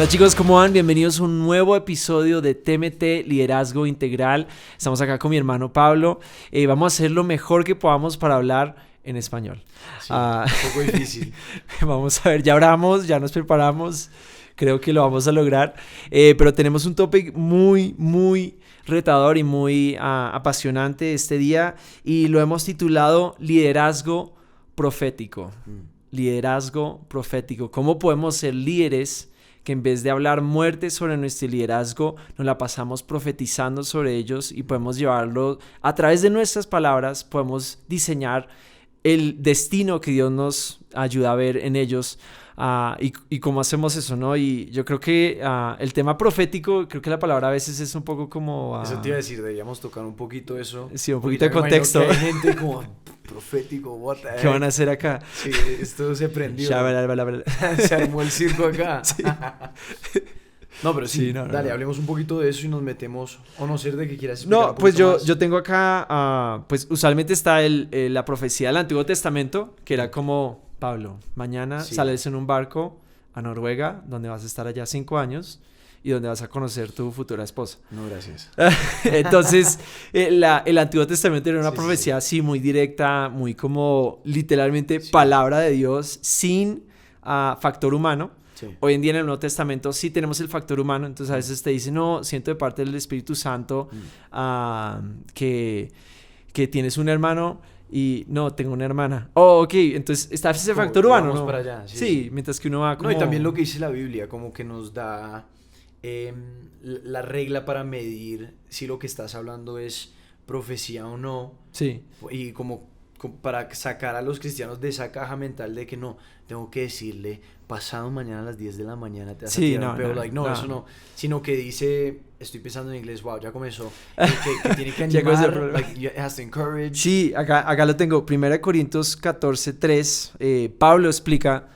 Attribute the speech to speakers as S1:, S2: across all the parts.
S1: Hola chicos, ¿cómo van? Bienvenidos a un nuevo episodio de TMT Liderazgo Integral. Estamos acá con mi hermano Pablo. Vamos a hacer lo mejor que podamos para hablar en español.
S2: Sí, un poco difícil.
S1: Vamos a ver, ya oramos, ya nos preparamos. Creo que lo vamos a lograr. Pero tenemos un topic muy retador y muy apasionante este día. Y lo hemos titulado Liderazgo Profético. Liderazgo profético. ¿Cómo podemos ser líderes que en vez de hablar muerte sobre nuestro liderazgo, nos la pasamos profetizando sobre ellos y podemos llevarlo a través de nuestras palabras, podemos diseñar el destino que Dios nos ayuda a ver en ellos? Y cómo hacemos eso, ¿no? Y yo creo que el tema profético, creo que la palabra a veces es un poco como...
S2: Eso te iba a decir, deberíamos tocar un poquito eso.
S1: Sí, un poquito de contexto.
S2: Hay gente como profético, what the heck?
S1: ¿Qué van a hacer acá?
S2: Sí, esto se prendió.
S1: Bla.
S2: Se armó el circo acá.
S1: Sí.
S2: No, pero sí,
S1: no,
S2: dale,
S1: no.
S2: hablemos un poquito de eso y nos metemos, o no sé de qué quieras explicar
S1: No,
S2: un
S1: pues
S2: poquito más.
S1: yo tengo acá, pues usualmente está la profecía del Antiguo Testamento, que era como, Pablo, mañana
S2: Sí.
S1: sales en un barco a Noruega, donde vas a estar allá 5 años y donde vas a conocer tu futura esposa.
S2: No, gracias.
S1: Entonces, el Antiguo Testamento era una
S2: Sí,
S1: profecía así muy directa, muy como literalmente
S2: Sí.
S1: palabra de Dios, sin factor humano.
S2: Sí.
S1: Hoy en día en el Nuevo Testamento sí tenemos el factor humano, entonces a veces te dicen, no, siento de parte del Espíritu Santo que tienes un hermano y no, tengo una hermana. Oh, ok, entonces está ese
S2: Como
S1: factor
S2: que
S1: humano,
S2: vamos
S1: ¿no?
S2: para allá,
S1: Sí, mientras que uno va como...
S2: No, y también lo que dice la Biblia, como que nos da la regla para medir si lo que estás hablando es profecía o no.
S1: Sí,
S2: Y como para sacar a los cristianos de esa caja mental de que no, tengo que decirle, pasado mañana a las 10 de la mañana te vas
S1: Sí,
S2: a tirar
S1: no,
S2: un pedo.
S1: no,
S2: Like, no,
S1: no.
S2: eso no. Sino que dice, estoy pensando en inglés, wow, ya comenzó. Que tiene que
S1: Ya comenzó el
S2: animar,
S1: problema.
S2: like, it has to encourage.
S1: sí, acá lo tengo. 1 Corintios 14:3. Pablo explica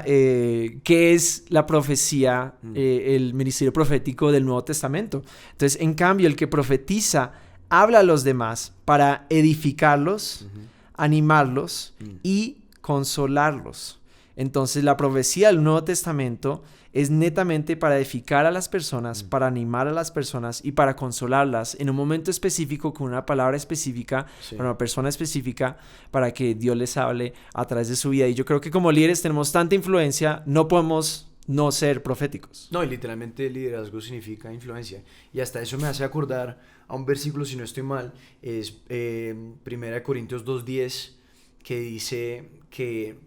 S1: qué es la profecía, el ministerio profético del Nuevo Testamento. Entonces, en cambio, el que profetiza habla a los demás para edificarlos, animarlos y consolarlos. Entonces, la profecía del Nuevo Testamento es netamente para edificar a las personas, para animar a las personas y para consolarlas en un momento específico, con una palabra específica,
S2: Sí.
S1: para una persona específica, para que Dios les hable a través de su vida. Y yo creo que como líderes tenemos tanta influencia, no podemos no ser proféticos.
S2: No, y literalmente liderazgo significa influencia. Y hasta eso me hace acordar a un versículo, si no estoy mal, es 1 Corintios 2:10, que dice que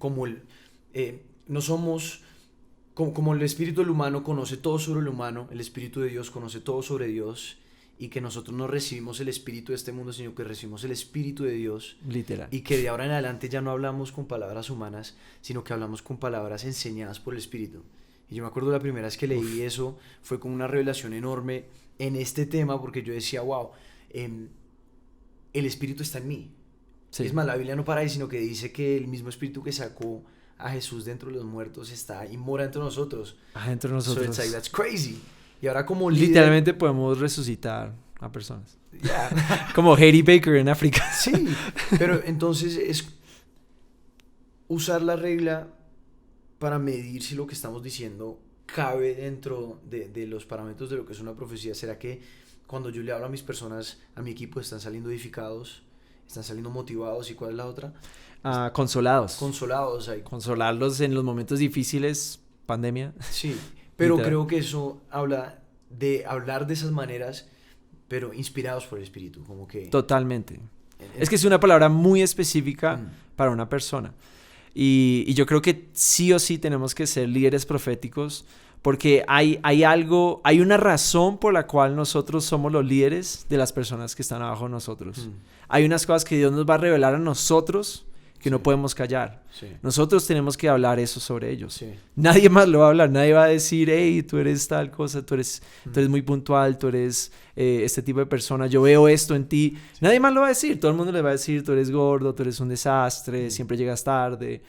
S2: no somos, como el espíritu del humano conoce todo sobre el humano, el espíritu de Dios conoce todo sobre Dios, y que nosotros no recibimos el espíritu de este mundo, sino que recibimos el espíritu de Dios.
S1: Literal.
S2: Y que de ahora en adelante ya no hablamos con palabras humanas, sino que hablamos con palabras enseñadas por el Espíritu. Y yo me acuerdo la primera vez que leí eso, fue con una revelación enorme en este tema, porque yo decía, wow, el Espíritu está en mí.
S1: Sí.
S2: Es más, la Biblia no para ahí, sino que dice que el mismo Espíritu que sacó a Jesús dentro de los muertos está y mora entre nosotros.
S1: Entre nosotros.
S2: So it's like, that's crazy. Y ahora como líder...
S1: Literalmente podemos resucitar a personas.
S2: Yeah.
S1: Como Haiti Baker en África.
S2: Sí, pero entonces es usar la regla para medir si lo que estamos diciendo cabe dentro de los parámetros de lo que es una profecía. ¿Será que cuando yo le hablo a mis personas, a mi equipo, están saliendo edificados, están saliendo motivados? ¿Y cuál es la otra?
S1: Consolados.
S2: Consolados.
S1: Consolarlos en los momentos difíciles, pandemia.
S2: Sí, pero
S1: Literal.
S2: creo que eso habla de hablar de esas maneras, pero inspirados por el Espíritu, como que...
S1: Totalmente. Es que es una palabra muy específica para una persona. Y yo creo que sí o sí tenemos que ser líderes proféticos, porque hay una razón por la cual nosotros somos los líderes de las personas que están abajo de nosotros. Hay unas cosas que Dios nos va a revelar a nosotros que no podemos callar.
S2: Sí.
S1: Nosotros tenemos que hablar eso sobre ellos.
S2: Sí.
S1: Nadie más lo va a hablar. Nadie va a decir, hey, tú eres tal cosa, tú eres muy puntual, tú eres este tipo de persona, yo veo esto en ti. Nadie más lo va a decir. Todo el mundo le va a decir, tú eres gordo, tú eres un desastre, siempre llegas tarde.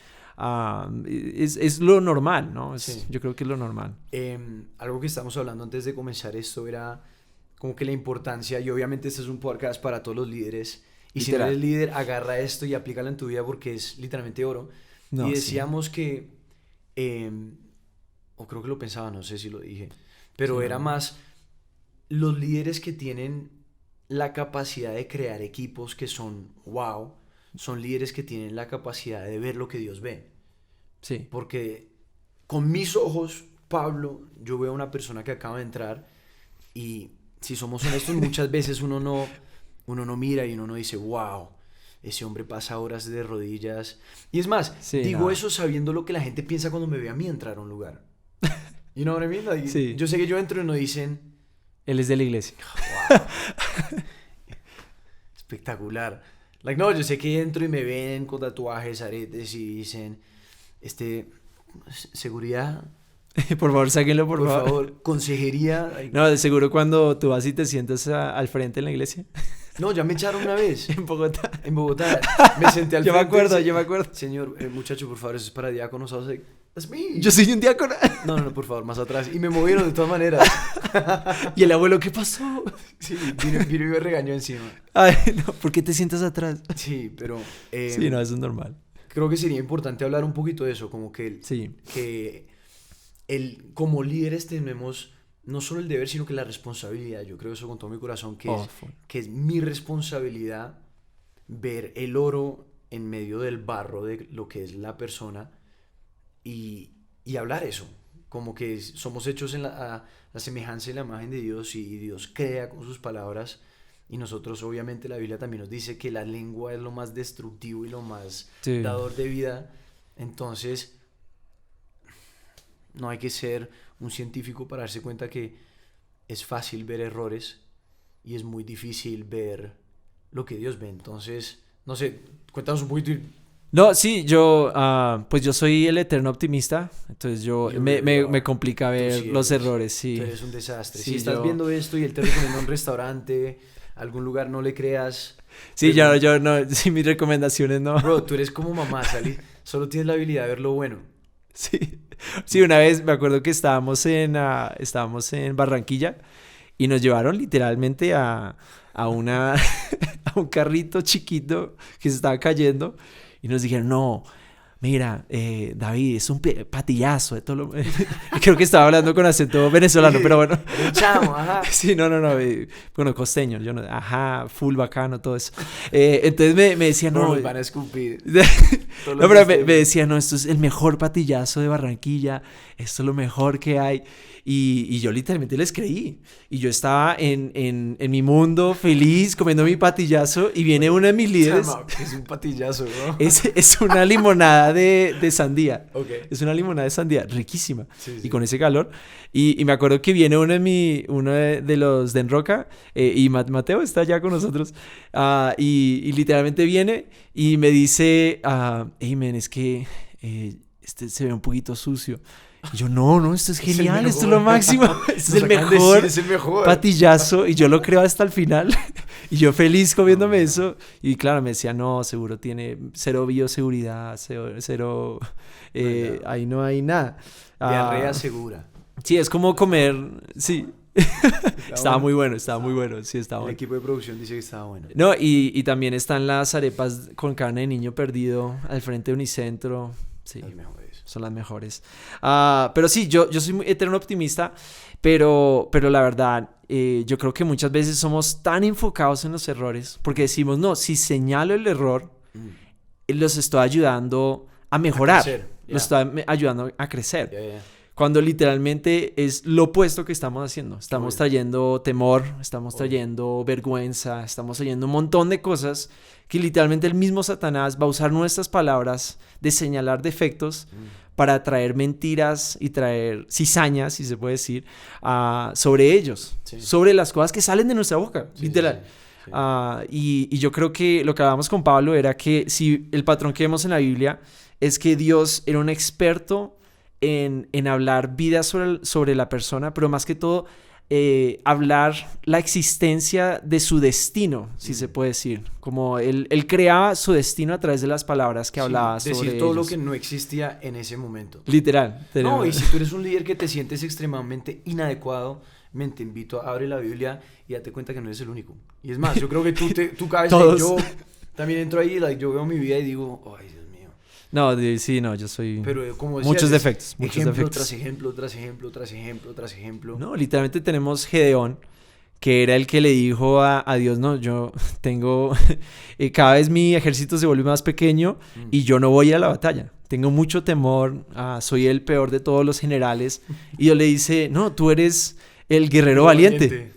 S1: Es lo normal, ¿no?
S2: Sí.
S1: Yo creo que es lo normal.
S2: Algo que estamos hablando antes de comenzar esto era como que la importancia, y obviamente este es un podcast para todos los líderes, y si no eres líder, agarra esto y aplícalo en tu vida porque es literalmente oro. No, y decíamos que o creo que lo pensaba, no sé si lo dije, pero
S1: Sí,
S2: era más los líderes que tienen la capacidad de crear equipos que son wow, son líderes que tienen la capacidad de ver lo que Dios ve.
S1: sí.
S2: Porque con mis ojos, Pablo, yo veo a una persona que acaba de entrar y si somos honestos, muchas veces uno no mira y uno no dice, wow, ese hombre pasa horas de rodillas. Y es más,
S1: Sí,
S2: digo
S1: no.
S2: eso sabiendo lo que la gente piensa cuando me ve a mí entrar a un lugar. You know what I mean? Like,
S1: Sí.
S2: yo sé que yo entro y no dicen,
S1: Él es de la iglesia.
S2: wow, espectacular. Like, no, yo sé que entro y me ven con tatuajes, aretes y dicen, seguridad,
S1: Por favor, sáquenlo, por
S2: por
S1: favor.
S2: favor, consejería. Like,
S1: No, de seguro cuando tú vas y te sientas al frente en la iglesia,
S2: no, ya me echaron una vez
S1: en Bogotá.
S2: en Bogotá. Me senté al
S1: Yo me
S2: frente.
S1: acuerdo, yo me acuerdo.
S2: Señor, muchacho, por favor, eso es para diáconos. I was like, that's me.
S1: Yo soy un diácono.
S2: No, no, no, por favor, más atrás. Y me movieron de todas maneras.
S1: Y el abuelo, ¿qué pasó?
S2: Sí, vino y me regañó encima.
S1: Ay, no, ¿por qué te sientas atrás?
S2: Sí, pero
S1: Sí, no, eso es normal.
S2: creo que sería importante hablar un poquito de eso, como
S1: Sí,
S2: como líderes tenemos no solo el deber, sino que la responsabilidad. Yo creo eso con todo mi corazón,
S1: full.
S2: que es mi responsabilidad ver el oro en medio del barro de lo que es la persona y hablar eso. Como que somos hechos a la semejanza y la imagen de Dios y Dios crea con sus palabras. Y nosotros, obviamente, la Biblia también nos dice que la lengua es lo más destructivo y lo más
S1: Sí.
S2: dador de vida. Entonces, no hay que ser un científico para darse cuenta que es fácil ver errores y es muy difícil ver lo que Dios ve. Entonces, no sé, cuéntanos un poquito.
S1: No, sí, pues yo soy el eterno optimista, entonces me complica ver
S2: sí
S1: los
S2: eres.
S1: errores, sí.
S2: Tú eres un desastre.
S1: Sí,
S2: Si estás viendo esto y él te recomienda un restaurante, algún lugar, no le creas.
S1: Sí, yo no, sí, mis recomendaciones no.
S2: Bro, tú eres como mamá, solo tienes la habilidad de ver lo bueno.
S1: Sí, sí, una vez me acuerdo que estábamos en Barranquilla y nos llevaron literalmente a una a un carrito chiquito que se estaba cayendo y nos dijeron, no, mira, David, es un patillazo de todo lo... Creo que estaba hablando con acento venezolano, pero bueno.
S2: Un chamo, ajá.
S1: Sí, no, bueno, costeño, yo no, ajá, full bacano, todo eso. Entonces me decían,
S2: No,
S1: no...
S2: nos van a escupir.
S1: No, pero me decía, no, esto es el mejor patillazo de Barranquilla, esto es lo mejor que hay. Y yo literalmente les creí. Y yo estaba en mi mundo feliz comiendo mi patillazo y viene uno de mis líderes.
S2: Es un patillazo, ¿no?
S1: Es una limonada de sandía.
S2: Okay.
S1: Es una limonada de sandía riquísima.
S2: Sí,
S1: Y
S2: sí.
S1: con ese calor. Y me acuerdo que viene uno de los de Enroca y Mateo está allá con nosotros. Y literalmente viene y me dice, hey man, es que este se ve un poquito sucio. Y yo, no, esto es genial, esto es lo máximo. Esto es el mejor
S2: Es el mejor
S1: patillazo. Y yo lo creo hasta el final. Y yo feliz comiéndome eso. Y claro, me decía, no, seguro tiene cero bioseguridad, cero ahí no hay nada.
S2: Diarrea segura.
S1: Sí, es como comer, sí. Estaba
S2: bueno.
S1: muy bueno, sí, estaba
S2: El
S1: bueno.
S2: equipo de producción dice que estaba bueno.
S1: No, y también están las arepas con carne de niño perdido al frente de Unicentro. Sí,
S2: Las mejores.
S1: son las mejores. Pero sí, yo soy muy eterno optimista, pero la verdad, yo creo que muchas veces somos tan enfocados en los errores, porque decimos, no, si señalo el error, los estoy ayudando a mejorar,
S2: crecer,
S1: los estoy ayudando a crecer.
S2: Yeah.
S1: Cuando literalmente es lo opuesto que estamos haciendo. Estamos
S2: Obvio.
S1: trayendo temor, estamos
S2: Obvio.
S1: trayendo vergüenza, estamos trayendo un montón de cosas que literalmente el mismo Satanás va a usar nuestras palabras de señalar defectos para traer mentiras y traer cizañas, si se puede decir, sobre ellos,
S2: Sí.
S1: sobre las cosas que salen de nuestra boca,
S2: Sí,
S1: literal.
S2: sí.
S1: Y yo creo que lo que hablábamos con Pablo era que si el patrón que vemos en la Biblia es que Dios era un experto en hablar vida sobre la persona, pero más que todo hablar la existencia de su destino, si se puede decir. Como él creaba su destino a través de las palabras que hablaba sobre
S2: decir todo
S1: ellos.
S2: lo que no existía en ese momento.
S1: Literal.
S2: No, y si tú eres un líder que te sientes extremadamente inadecuado, te invito a abrir la Biblia y date cuenta que no eres el único. Y es más, yo creo que tú cada vez
S1: Todos.
S2: yo también entro ahí, yo veo mi vida y digo, ay, Dios mío,
S1: No, sí, no, yo soy...
S2: Pero como decías,
S1: Muchos
S2: es
S1: defectos, muchos
S2: ejemplo
S1: defectos.
S2: tras ejemplo, tras ejemplo, tras ejemplo, tras ejemplo.
S1: No, literalmente tenemos Gedeón, que era el que le dijo a Dios, no, yo tengo, cada vez mi ejército se vuelve más pequeño y yo no voy a ir a la batalla. Tengo mucho temor, soy el peor de todos los generales. Y Dios le dice, no, tú eres el guerrero valiente.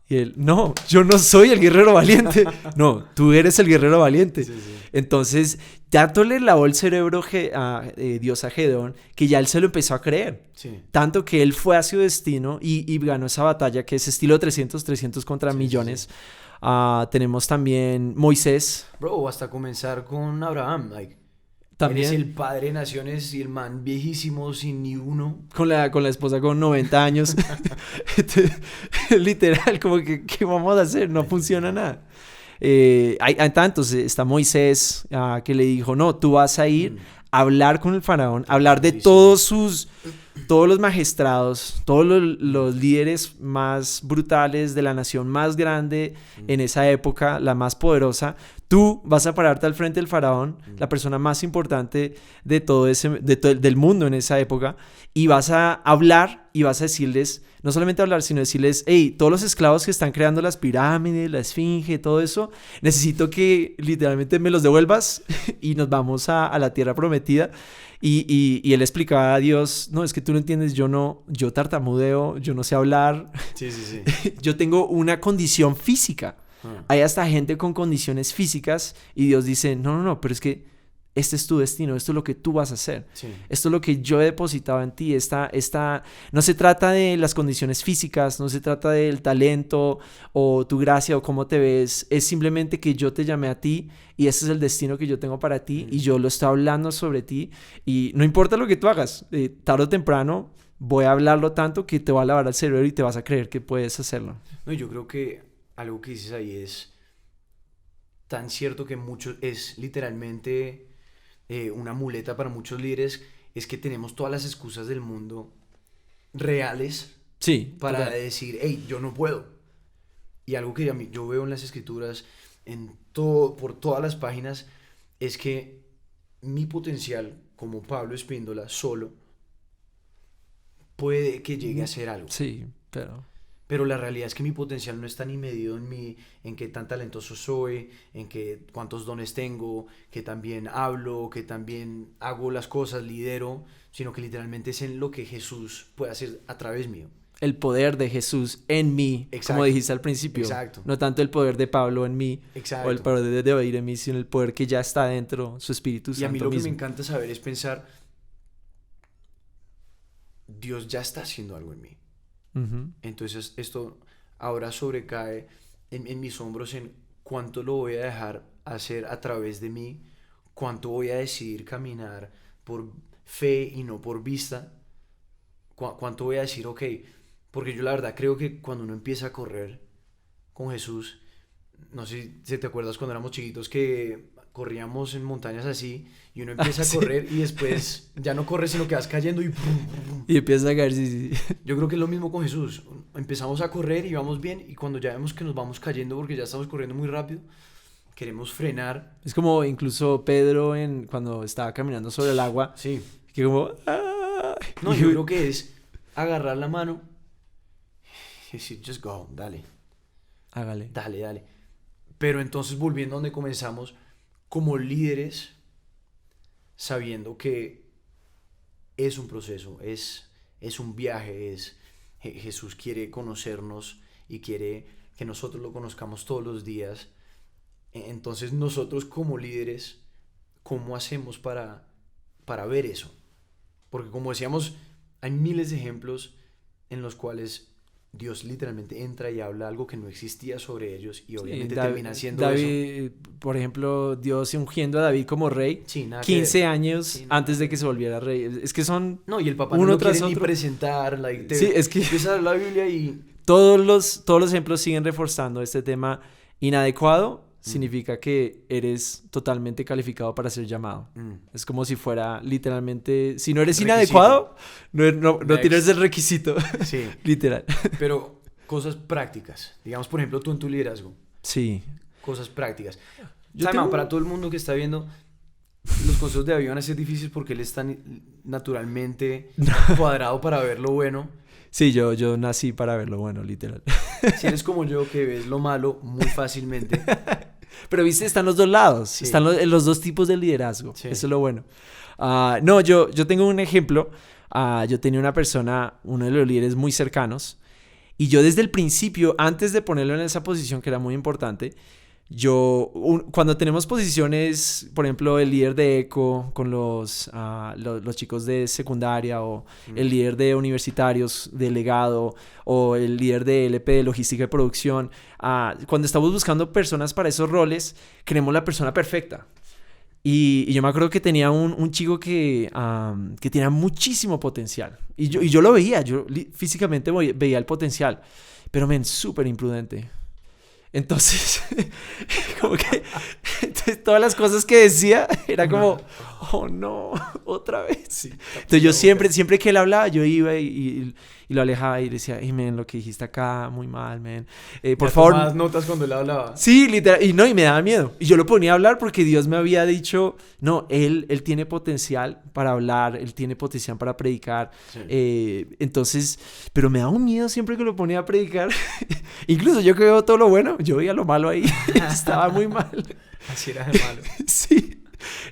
S1: Y él, no, yo no soy el guerrero valiente. No, tú eres el guerrero valiente.
S2: Sí, sí.
S1: Entonces, tanto le lavó el cerebro Dios a Gedeón, que ya él se lo empezó a creer.
S2: Sí.
S1: Tanto que él fue a su destino y ganó esa batalla, que es estilo 300 contra millones.
S2: Sí.
S1: Tenemos también Moisés.
S2: Bro, hasta comenzar con Abraham, like.
S1: También.
S2: Eres el padre de naciones y el man viejísimo sin ni uno.
S1: Con la esposa con 90 años. Literal, como que, ¿qué vamos a hacer? No funciona nada. Hay tantos, está Moisés, que le dijo, no, tú vas a ir a hablar con el faraón, a hablar de todos los magistrados, todos los líderes más brutales de la nación más grande en esa época, la más poderosa. Tú vas a pararte al frente del faraón, la persona más importante de del mundo en esa época, y vas a hablar y vas a decirles, no solamente hablar, sino decirles, hey, todos los esclavos que están creando las pirámides, la esfinge, todo eso, necesito que literalmente me los devuelvas y nos vamos a la tierra prometida. Y él explicaba a Dios, no, es que tú no entiendes, yo tartamudeo, yo no sé hablar.
S2: Sí.
S1: Yo tengo una condición física. Hay hasta gente con condiciones físicas y Dios dice, no, pero es que este es tu destino, esto es lo que tú vas a hacer.
S2: Sí.
S1: Esto es lo que yo he depositado en ti. No se trata de las condiciones físicas, no se trata del talento o tu gracia o cómo te ves. Es simplemente que yo te llamé a ti y ese es el destino que yo tengo para ti y yo lo estoy hablando sobre ti. Y no importa lo que tú hagas, tarde o temprano voy a hablarlo tanto que te va a lavar el cerebro y te vas a creer que puedes hacerlo.
S2: No, yo creo que algo que dices ahí es tan cierto que es literalmente una muleta para muchos líderes, es que tenemos todas las excusas del mundo reales para
S1: total.
S2: decir, hey, yo no puedo. Y algo que yo veo en las escrituras, por todas las páginas, es que mi potencial como Pablo Espíndola solo puede que llegue a ser algo.
S1: Sí,
S2: Pero la realidad es que mi potencial no está ni medido en qué tan talentoso soy, cuántos dones tengo, que también hablo, que también hago las cosas, lidero, sino que literalmente es en lo que Jesús puede hacer a través mío.
S1: El poder de Jesús en mí, exacto, como dijiste al principio.
S2: Exacto.
S1: No tanto el poder de Pablo en mí,
S2: exacto,
S1: o el poder de David en mí, sino el poder que ya está dentro, su Espíritu Santo.
S2: Y a mí lo
S1: mismo.
S2: que me encanta saber es pensar, Dios ya está haciendo algo en mí.
S1: Uh-huh.
S2: Entonces esto ahora sobrecae en mis hombros en cuánto lo voy a dejar hacer a través de mí, cuánto voy a decidir caminar por fe y no por vista, cuánto voy a decir, ok, porque yo la verdad creo que cuando uno empieza a correr con Jesús, no sé si te acuerdas cuando éramos chiquitos que corríamos en montañas así y uno empieza a correr y después ya no corres sino que vas cayendo
S1: y empieza a caer, sí.
S2: Yo creo que es lo mismo con Jesús. Empezamos a correr y vamos bien y cuando ya vemos que nos vamos cayendo porque ya estamos corriendo muy rápido, queremos frenar.
S1: Es como incluso Pedro cuando estaba caminando sobre el agua.
S2: Sí.
S1: Que como...
S2: No, yo creo que es agarrar la mano y decir, just go, dale.
S1: Hágale.
S2: Dale. Pero entonces volviendo a donde comenzamos, como líderes, sabiendo que es un proceso, es un viaje, Jesús quiere conocernos y quiere que nosotros lo conozcamos todos los días. Entonces nosotros como líderes, ¿cómo hacemos para ver eso? Porque como decíamos, hay miles de ejemplos en los cuales Dios literalmente entra y habla algo que no existía sobre ellos y obviamente termina siendo
S1: David,
S2: eso.
S1: Por ejemplo, Dios ungiendo a David como rey
S2: 15
S1: años antes de que se volviera rey. Es que son
S2: no, y el papá no lo quiere ni presentar.
S1: Sí, es que
S2: empieza la Biblia y
S1: todos los ejemplos siguen reforzando este tema inadecuado. Significa que eres totalmente calificado para ser llamado. Es como si fuera literalmente... Si no eres inadecuado, no tienes el requisito.
S2: Sí.
S1: Literal.
S2: Pero cosas prácticas. Digamos, por ejemplo, tú en tu liderazgo.
S1: Sí.
S2: Cosas prácticas.
S1: Para
S2: todo el mundo que está viendo, los consejos de David van a ser difíciles porque él es tan naturalmente cuadrado para ver lo bueno.
S1: Sí, yo nací para ver lo bueno, literal.
S2: Si eres como yo, que ves lo malo muy fácilmente.
S1: Pero viste, están los dos lados,
S2: Sí.
S1: están los dos tipos de liderazgo.
S2: Sí.
S1: Eso es lo bueno. No, yo tengo un ejemplo. Yo tenía una persona, uno de los líderes muy cercanos, y yo desde el principio, antes de ponerlo en esa posición que era muy importante, cuando tenemos posiciones, por ejemplo, el líder de ECO con los chicos de secundaria, o el líder de universitarios, delegado, o el líder de LP de logística y producción, cuando estamos buscando personas para esos roles, queremos la persona perfecta. Y yo me acuerdo que tenía un chico que tenía muchísimo potencial. Y yo lo veía, físicamente veía el potencial, pero súper imprudente. Entonces, como que todas las cosas que decía era como, oh no, otra vez.
S2: Sí,
S1: Entonces yo siempre que él hablaba, yo iba y lo alejaba y le decía, hey, man, lo que dijiste acá, muy mal, man. Por favor.
S2: ¿Tomabas notas cuando él hablaba?
S1: Sí, literal. Y me daba miedo. Y yo lo ponía a hablar porque Dios me había dicho, no, él tiene potencial para hablar, él tiene potencial para predicar. Sí. Entonces, pero me daba un miedo siempre que lo ponía a predicar. Incluso yo que veo todo lo bueno, yo veía lo malo ahí. Estaba muy mal.
S2: Así era de malo.
S1: Sí.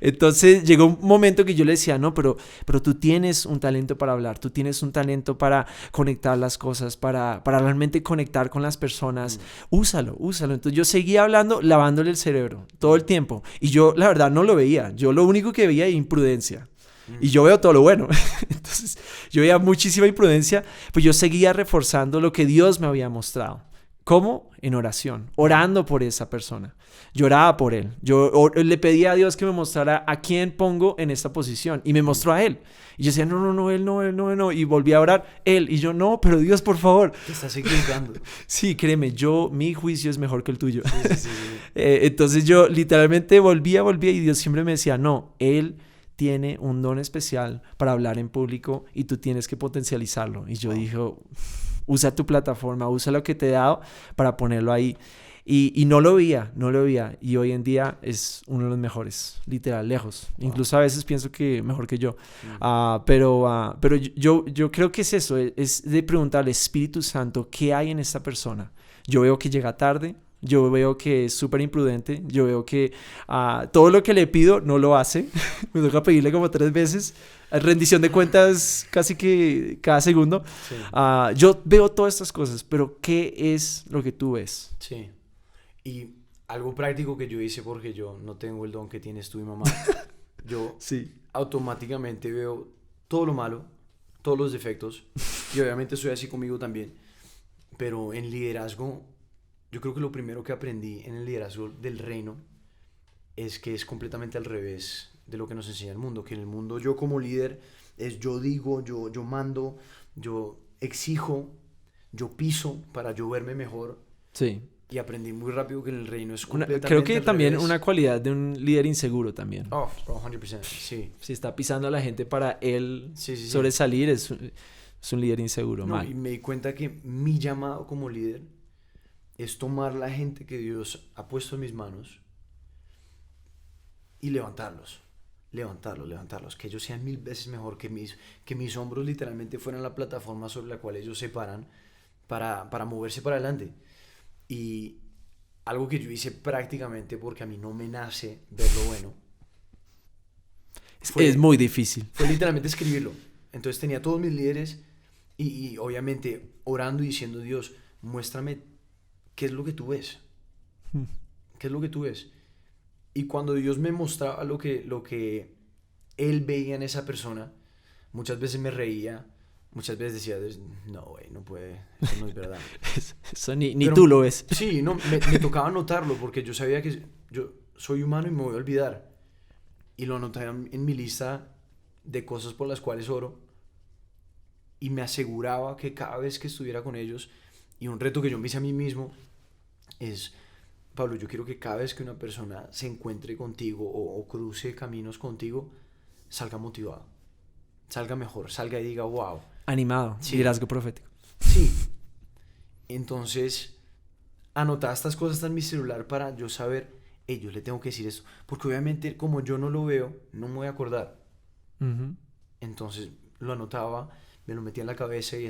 S1: Entonces llegó un momento que yo le decía, no, pero tú tienes un talento para hablar, tú tienes un talento para conectar las cosas, para realmente conectar con las personas. Úsalo. Entonces yo seguía hablando, lavándole el cerebro todo el tiempo. Y yo, la verdad, no lo veía. Yo lo único que veía era imprudencia. Y yo veo todo lo bueno. Entonces yo veía muchísima imprudencia, pues yo seguía reforzando lo que Dios me había mostrado. ¿Cómo? En oración, orando por esa persona. Lloraba por él. Yo le pedía a Dios que me mostrara a quién pongo en esta posición. Y me mostró a él. Y yo decía, no, él no. Y volví a orar, él. Y yo, no, pero Dios, por favor.
S2: Te estás equivocando.
S1: Sí, créeme, mi juicio es mejor que el tuyo.
S2: Sí.
S1: Entonces yo literalmente volvía y Dios siempre me decía, no, él tiene un don especial para hablar en público y tú tienes que potencializarlo. Y yo dije, usa tu plataforma, usa lo que te he dado para ponerlo ahí. Y no lo veía. Y hoy en día es uno de los mejores, literal, lejos. Incluso a veces pienso que mejor que yo. Pero yo creo que es eso, es de preguntarle, Espíritu Santo, ¿qué hay en esta persona? Yo veo que llega tarde. Yo veo que es súper imprudente. Yo veo que todo lo que le pido no lo hace. Me toca pedirle como 3 veces. Rendición de cuentas casi que cada segundo. Sí. Yo veo todas estas cosas, pero ¿qué es lo que tú ves?
S2: Sí. Y algo práctico que yo hice, porque yo no tengo el don que tienes tú y mamá. Yo automáticamente veo todo lo malo, todos los defectos. Y obviamente soy así conmigo también. Pero en liderazgo, yo creo que lo primero que aprendí en el liderazgo del reino es que es completamente al revés de lo que nos enseña el mundo. Que en el mundo yo como líder yo digo, yo mando, yo exijo, yo piso para yo verme mejor.
S1: Sí.
S2: Y aprendí muy rápido que en el reino es completamente
S1: creo que
S2: al
S1: también
S2: revés.
S1: una cualidad de un líder inseguro también.
S2: Oh, 100%, sí.
S1: Si está pisando a la gente para él sobresalir, es un líder inseguro.
S2: No, y me di cuenta que mi llamado como líder es tomar la gente que Dios ha puesto en mis manos y levantarlos, que ellos sean 1000 veces mejor, que mis hombros literalmente fueran la plataforma sobre la cual ellos se paran para moverse para adelante. Y algo que yo hice prácticamente porque a mí no me nace ver lo bueno.
S1: Es muy difícil.
S2: Fue literalmente escribirlo. Entonces tenía todos mis líderes y obviamente orando y diciendo, Dios, muéstrame qué es lo que tú ves. ¿Qué es lo que tú ves? Y cuando Dios me mostraba lo que Él veía en esa persona, muchas veces me reía. Muchas veces decía, no, güey, no puede, eso no es verdad.
S1: Eso ni tú lo ves.
S2: Sí, no, me tocaba notarlo porque yo sabía que yo soy humano y me voy a olvidar. Y lo anoté en mi lista de cosas por las cuales oro. Y me aseguraba que cada vez que estuviera con ellos, y un reto que yo me hice a mí mismo, es, Pablo, yo quiero que cada vez que una persona se encuentre contigo o cruce caminos contigo, salga motivado, salga mejor, salga y diga, wow.
S1: Animado, sí. Liderazgo profético.
S2: Sí. Entonces, anotaba estas cosas en mi celular para yo saber, hey, yo le tengo que decir esto, porque obviamente como yo no lo veo, no me voy a acordar.
S1: Ujú.
S2: Entonces lo anotaba, me lo metía en la cabeza y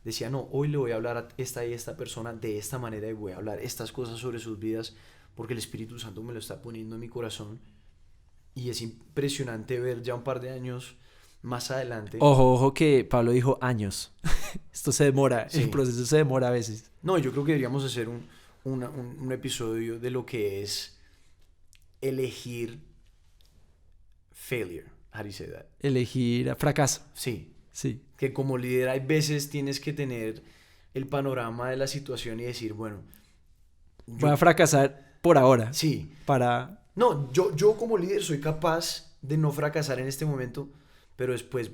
S2: decía, no, hoy le voy a hablar a esta y esta persona de esta manera y voy a hablar estas cosas sobre sus vidas porque el Espíritu Santo me lo está poniendo en mi corazón. Y es impresionante ver ya un par de años más adelante.
S1: Ojo, ojo que Pablo dijo años. Esto se demora, el
S2: Sí.
S1: proceso se demora a veces.
S2: No, yo creo que deberíamos hacer un episodio de lo que es elegir failure. How do you say that?
S1: Elegir a fracaso.
S2: Sí,
S1: Sí.
S2: que como líder hay veces tienes que tener el panorama de la situación y decir, bueno,
S1: Voy
S2: yo
S1: a fracasar por ahora.
S2: sí,
S1: Para...
S2: no, yo como líder soy capaz de no fracasar en este momento, pero después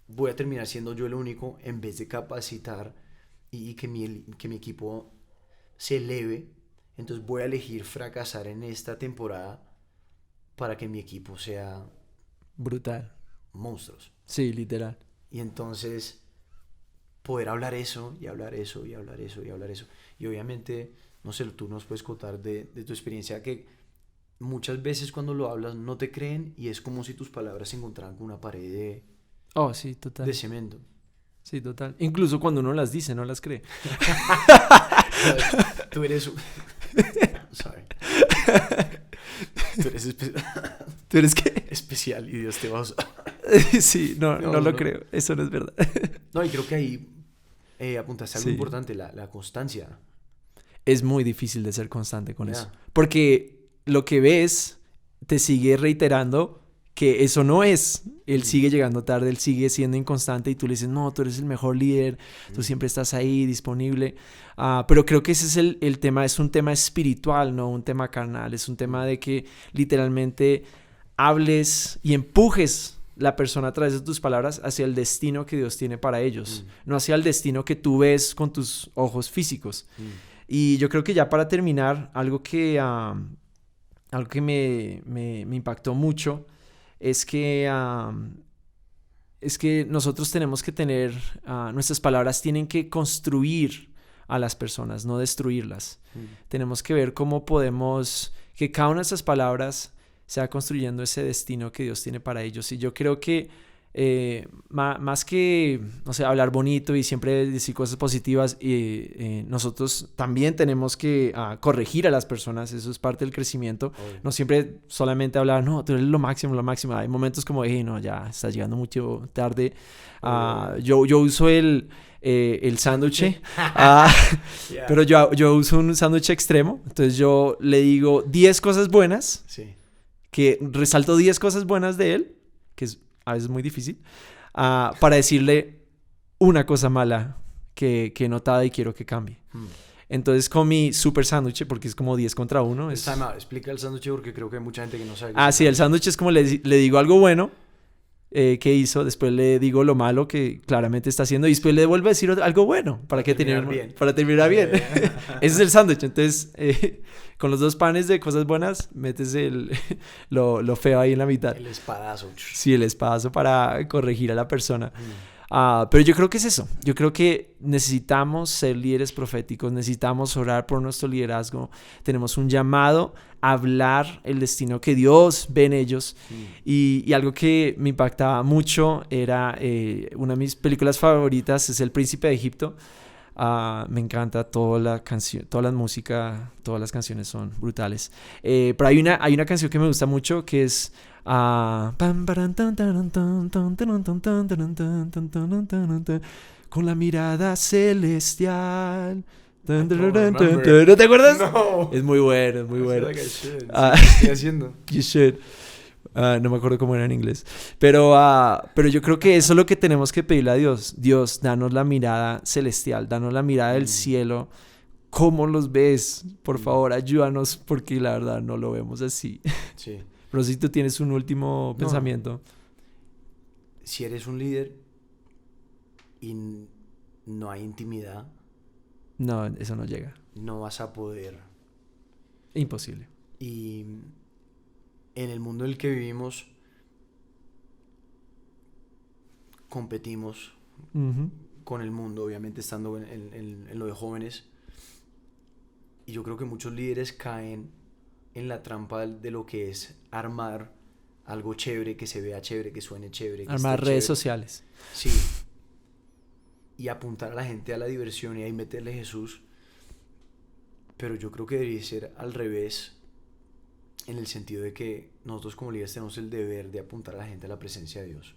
S2: voy a terminar siendo yo el único en vez de capacitar y que mi equipo se eleve. Entonces voy a elegir fracasar en esta temporada para que mi equipo sea
S1: Brutal.
S2: monstruos.
S1: Sí, literal.
S2: Y entonces poder hablar eso y hablar eso y hablar eso y hablar eso. Y obviamente, no sé, tú nos puedes contar de tu experiencia que muchas veces cuando lo hablas no te creen y es como si tus palabras se encontraran con una pared
S1: Oh, sí,
S2: de
S1: total.
S2: cemento.
S1: Sí, total. Incluso cuando uno las dice, no las cree.
S2: Tú eres... Sorry. Tú eres
S1: ¿Tú eres qué?
S2: especial y Dios te va a usar.
S1: Sí, no,
S2: No,
S1: no lo
S2: no.
S1: creo. Eso no es verdad.
S2: No, y creo que ahí apuntaste algo
S1: Sí.
S2: importante, la constancia.
S1: Es muy difícil de ser constante con eso.
S2: Ya.
S1: Porque lo que ves te sigue reiterando que eso no es. Él
S2: Mm.
S1: sigue llegando tarde, él sigue siendo inconstante y tú le dices, no, tú eres el mejor líder, tú siempre estás ahí disponible. Pero creo que ese es el tema, es un tema espiritual, no un tema carnal, es un tema de que literalmente hables y empujes la persona a través de tus palabras hacia el destino que Dios tiene para ellos, no hacia el destino que tú ves con tus ojos físicos. Y yo creo que ya para terminar, algo que me impactó mucho es que nosotros tenemos que tener, nuestras palabras tienen que construir a las personas, no destruirlas. Tenemos que ver cómo podemos, que cada una de esas palabras sea construyendo ese destino que Dios tiene para ellos. Y yo creo que más que, no sé, hablar bonito y siempre decir cosas positivas, nosotros también tenemos que corregir a las personas, eso es parte del crecimiento.
S2: Obvio.
S1: No siempre solamente hablar, no, tú eres lo máximo, lo máximo. Hay momentos como, hey, no, ya estás llegando mucho tarde. Yo uso el sándwich,
S2: Yeah.
S1: pero yo uso un sándwich extremo, entonces yo le digo 10 cosas buenas,
S2: Sí.
S1: que resalto 10 cosas buenas de él, que es a veces muy difícil, para decirle una cosa mala que he notado y quiero que cambie. Entonces con mi super sándwich, porque es como 10 contra 1.
S2: Time out. Explica el sándwich porque creo que hay mucha gente que no sabe.
S1: Sí, el sándwich es como le digo algo bueno que hizo, después le digo lo malo que claramente está haciendo y después le vuelvo a decir algo bueno para terminar bien. Para terminar bien. Ese es el sándwich. Entonces, con los 2 panes de cosas buenas, metes lo feo ahí en la mitad.
S2: El espadazo.
S1: Sí, el espadazo para corregir a la persona. Pero yo creo que es eso. Yo creo que necesitamos ser líderes proféticos, necesitamos orar por nuestro liderazgo. Tenemos un llamado a hablar el destino que Dios ve en ellos. Y algo que me impactaba mucho era una de mis películas favoritas, es El Príncipe de Egipto. Me encanta toda la canción, toda la música, todas las canciones son brutales. Pero hay una canción que me gusta mucho que es con la mirada celestial. ¿No te acuerdas?
S2: No.
S1: Es muy bueno, es muy bueno.
S2: ¿Qué estoy haciendo?
S1: You should. No me acuerdo cómo era en inglés. Pero yo creo que eso es lo que tenemos que pedirle a Dios. Dios, danos la mirada celestial, danos la mirada del cielo. ¿Cómo los ves? Por favor, ayúdanos, porque la verdad no lo vemos así.
S2: Sí.
S1: Pero si tú tienes un último pensamiento.
S2: Si eres un líder y no hay intimidad,
S1: No, eso no llega.
S2: no vas a poder.
S1: Imposible.
S2: Y en el mundo en el que vivimos, competimos con el mundo, obviamente estando en lo de jóvenes. Y yo creo que muchos líderes caen en la trampa de lo que es armar algo chévere, que se vea chévere, que suene chévere. Que
S1: Armar
S2: esté
S1: redes
S2: chévere.
S1: sociales.
S2: Sí. Y apuntar a la gente a la diversión y ahí meterle Jesús. Pero yo creo que debería ser al revés, en el sentido de que nosotros como líderes tenemos el deber de apuntar a la gente a la presencia de Dios.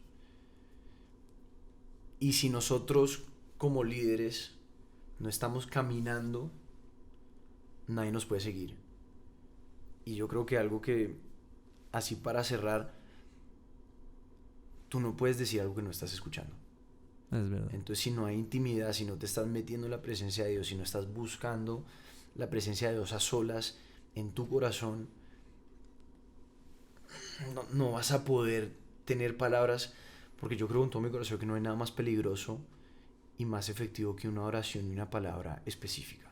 S2: Y si nosotros como líderes no estamos caminando, nadie nos puede seguir. Y yo creo que algo que, así para cerrar, tú no puedes decir algo que no estás escuchando.
S1: Es verdad.
S2: Entonces, si no hay intimidad, si no te estás metiendo en la presencia de Dios, si no estás buscando la presencia de Dios a solas en tu corazón, no vas a poder tener palabras, porque yo creo con todo mi corazón que no hay nada más peligroso y más efectivo que una oración y una palabra específica.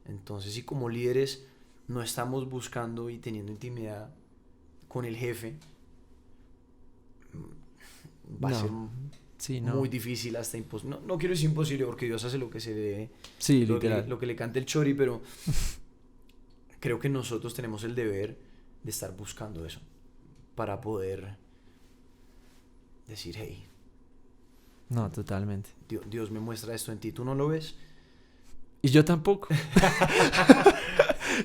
S2: Entonces, si como líderes no estamos buscando y teniendo intimidad con el jefe, va a ser muy difícil, hasta imposible. No quiero decir imposible, porque Dios hace lo que se debe,
S1: sí,
S2: lo que le cante el chori, pero creo que nosotros tenemos el deber de estar buscando eso para poder decir, hey,
S1: no, totalmente.
S2: Dios me muestra esto en ti, ¿tú no lo ves?
S1: Y yo tampoco.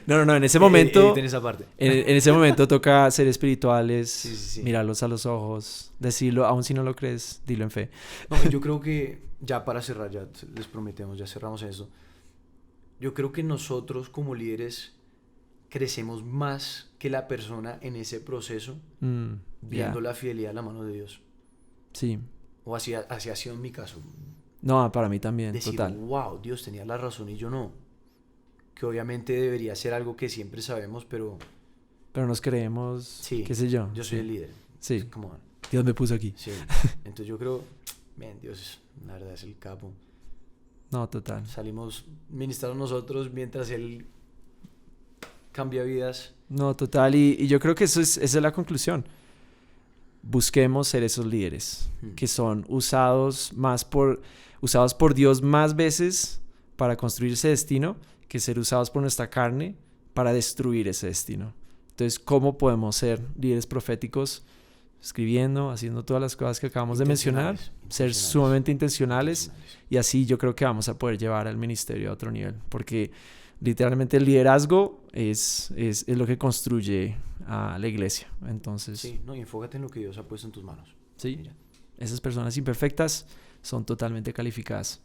S1: No, en ese momento,
S2: en esa parte.
S1: En ese momento toca ser espirituales,
S2: sí.
S1: Mirarlos a los ojos, decirlo, aun si no lo crees, dilo en fe.
S2: No, yo creo que, ya para cerrar, ya les prometemos, ya cerramos eso. Yo creo que nosotros como líderes crecemos más que la persona en ese proceso, viendo la fidelidad de la mano de Dios.
S1: Sí.
S2: O así ha sido en mi caso.
S1: No, para mí también,
S2: decir,
S1: total.
S2: Wow, Dios tenía la razón y yo no. Que obviamente debería ser algo que siempre sabemos, pero
S1: nos creemos,
S2: sí,
S1: qué sé yo.
S2: Yo soy el líder.
S1: Sí.
S2: Come on.
S1: Dios me puso aquí.
S2: Sí. Entonces yo creo, Dios, la verdad es el capo.
S1: No, total.
S2: Salimos ministrando nosotros mientras Él cambia vidas.
S1: No, total. Y yo creo que esa es la conclusión. Busquemos ser esos líderes que son usados por Dios más veces para construir ese destino que ser usados por nuestra carne para destruir ese destino. Entonces, ¿cómo podemos ser líderes proféticos? Escribiendo, haciendo todas las cosas que acabamos de mencionar, ser sumamente intencionales, y así yo creo que vamos a poder llevar al ministerio a otro nivel, porque literalmente el liderazgo es lo que construye a la iglesia. Entonces,
S2: sí, y enfócate en lo que Dios ha puesto en tus manos.
S1: Sí, esas personas imperfectas son totalmente calificadas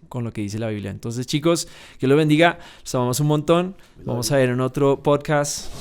S1: con lo que dice la Biblia. Entonces, chicos, que lo bendiga, los amamos un montón. Vamos a ver en otro podcast.